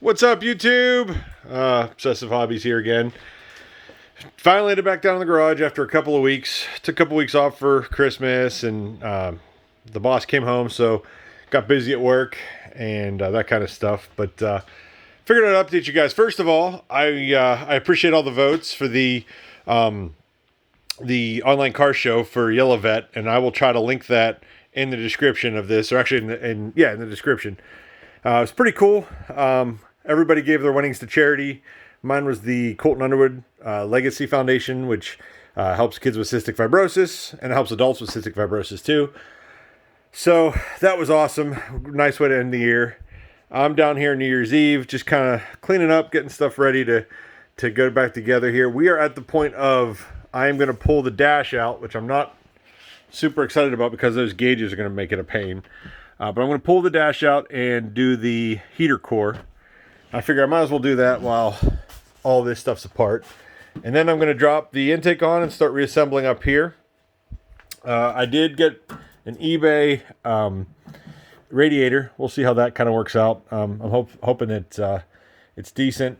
What's up, YouTube? Obsessive Hobbies here again. Finally headed back down in the garage after a couple of weeks. Took a couple weeks off for Christmas, and the boss came home, so got busy at work and that kind of stuff. But figured I'd update you guys. First of all, I appreciate all the votes for the online car show for yellowvette, and I will try to link that in the description of this, or actually in the description. It's pretty cool. Everybody gave their winnings to charity. Mine was the Colton Underwood Legacy Foundation, which helps kids with cystic fibrosis and helps adults with cystic fibrosis too. So that was awesome. Nice way to end the year. I'm down here New Year's Eve, just kind of cleaning up, getting stuff ready to go back together here. We are at the point of I am going to pull the dash out, which I'm not super excited about because those gauges are going to make it a pain. But I'm going to pull the dash out and do the heater core. I figure I might as well do that while all this stuff's apart. And then I'm going to drop the intake on and start reassembling up here. I did get an eBay radiator. We'll see how that kind of works out. I'm hoping it's decent.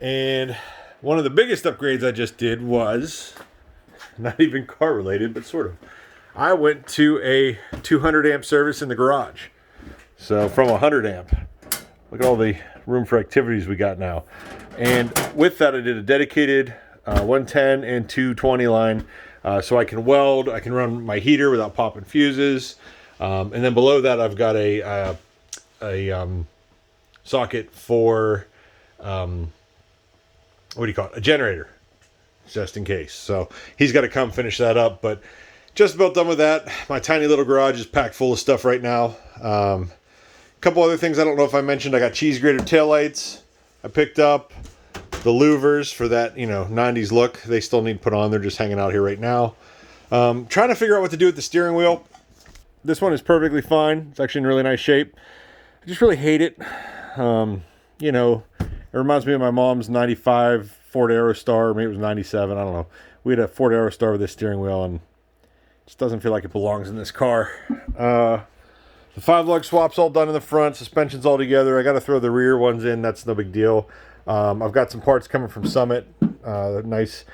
And one of the biggest upgrades I just did was, not even car related, but sort of. I went to a 200 amp service in the garage. So from 100 amp. Look at all the room for activities we got now. And with that, I did a dedicated 110 and 220 line. So I can weld, I can run my heater without popping fuses. And then below that, I've got a socket for, what do you call it? A generator, just in case. So he's got to come finish that up, but just about done with that. My tiny little garage is packed full of stuff right now. Couple other things I don't know if I mentioned. I got cheese grater taillights I picked up. The louvers for that, 90s look. They still need put on. They're just hanging out here right now. Trying to figure out what to do with the steering wheel. This one is perfectly fine. It's actually in really nice shape. I just really hate it. It reminds me of my mom's 95 Ford Aerostar. Maybe it was 97. I don't know. We had a Ford Aerostar with this steering wheel, and it just doesn't feel like it belongs in this car. The 5-lug swap's all done in the front. Suspension's all together. I got to throw the rear ones in. That's no big deal. I've got some parts coming from Summit. Nice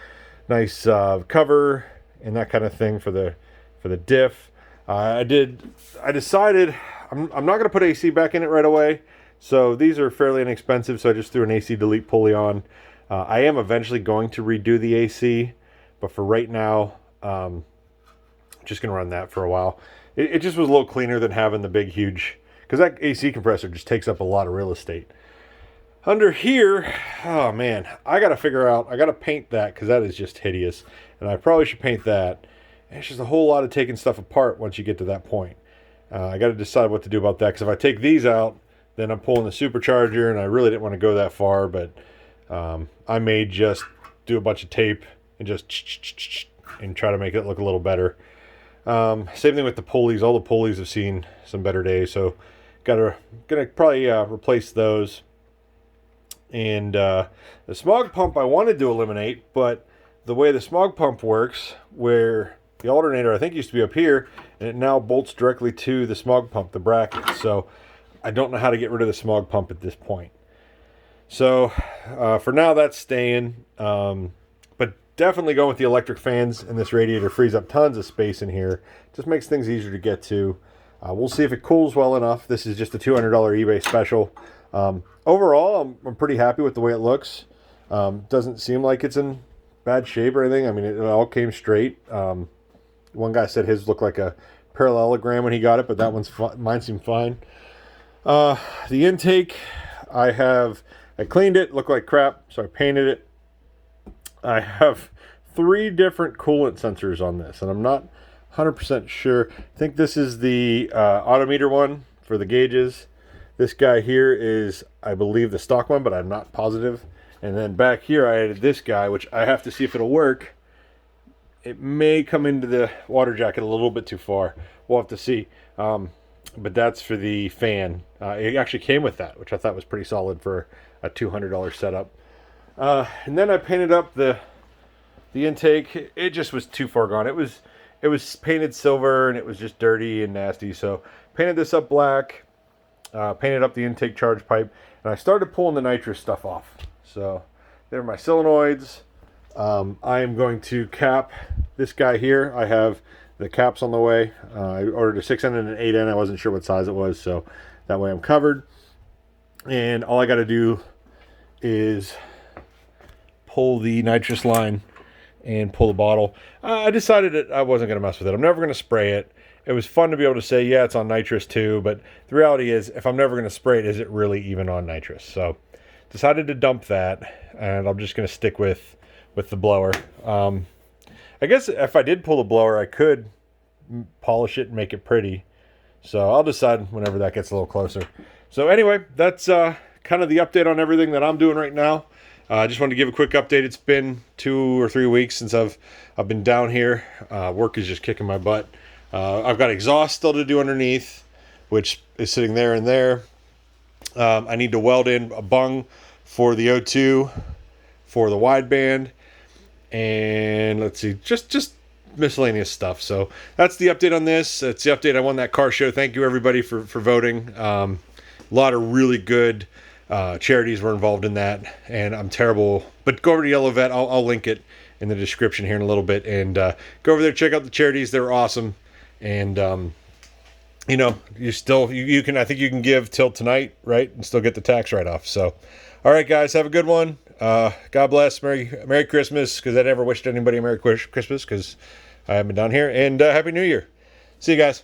cover and that kind of thing for the diff. I decided I'm not going to put AC back in it right away. So these are fairly inexpensive. So I just threw an AC delete pulley on. I am eventually going to redo the AC, but for right now, just going to run that for a while. It just was a little cleaner than having the big, huge, because that AC compressor just takes up a lot of real estate. Under here, oh man, I got to paint that because that is just hideous. And I probably should paint that. And it's just a whole lot of taking stuff apart once you get to that point. I got to decide what to do about that, because if I take these out, then I'm pulling the supercharger, and I really didn't want to go that far, but I may just do a bunch of tape and and try to make it look a little better. Same thing with the pulleys. All the pulleys have seen some better days, so gonna probably replace those. And the smog pump I wanted to eliminate, but the way the smog pump works, where the alternator I think used to be up here, and it now bolts directly to the smog pump, the bracket. So I don't know how to get rid of the smog pump at this point. So for now, that's staying. But definitely going with the electric fans, and this radiator frees up tons of space in here. Just makes things easier to get to. We'll see if it cools well enough. This is just a $200 eBay special. Overall, I'm pretty happy with the way it looks. Doesn't seem like it's in bad shape or anything. I mean, it all came straight. One guy said his looked like a parallelogram when he got it, but that mine seemed fine. The intake, I cleaned it, looked like crap, so I painted it. I have 3 different coolant sensors on this, and I'm not 100% sure. I think this is the odometer one for the gauges. This guy here is, I believe, the stock one, but I'm not positive. And then back here I added this guy, which I have to see if it'll work. It may come into the water jacket a little bit too far. We'll have to see. But that's for the fan. It actually came with that, which I thought was pretty solid for a $200 setup. And then I painted up the intake. It just was too far gone. It was painted silver, and it was just dirty and nasty. So painted this up black. Painted up the intake charge pipe. and I started pulling the nitrous stuff off. So there are my solenoids. I am going to cap this guy here. I have the caps on the way. I ordered a 6N and an 8N. I wasn't sure what size it was, so that way I'm covered. And all I got to do is pull the nitrous line and pull the bottle. I decided that I wasn't going to mess with it. I'm never going to spray it. It was fun to be able to say, yeah, it's on nitrous too, but the reality is, if I'm never going to spray it, is it really even on nitrous? So decided to dump that, and I'm just going to stick with the blower. I guess if I did pull the blower, I could polish it and make it pretty. So I'll decide whenever that gets a little closer. So anyway, that's kind of the update on everything that I'm doing right now. I just wanted to give a quick update. It's been 2 or 3 weeks since I've been down here. Work is just kicking my butt. I've got exhaust still to do underneath, which is sitting there and there. I need to weld in a bung for the O2 for the wideband, and let's see, just miscellaneous stuff. So that's the update on this. It's the update. I won that car show. Thank you everybody for voting. A lot of really good charities were involved in that, and I'm terrible, but go over to yellowvette. I'll link it in the description here in a little bit, and go over there, check out the charities. They're awesome. And you know, you can, I think you can give till tonight, right, and still get the tax write-off. So all right guys, have a good one. God bless. Merry Christmas, because I never wished anybody a Merry Christmas because I haven't been down here, and Happy New Year. See you guys.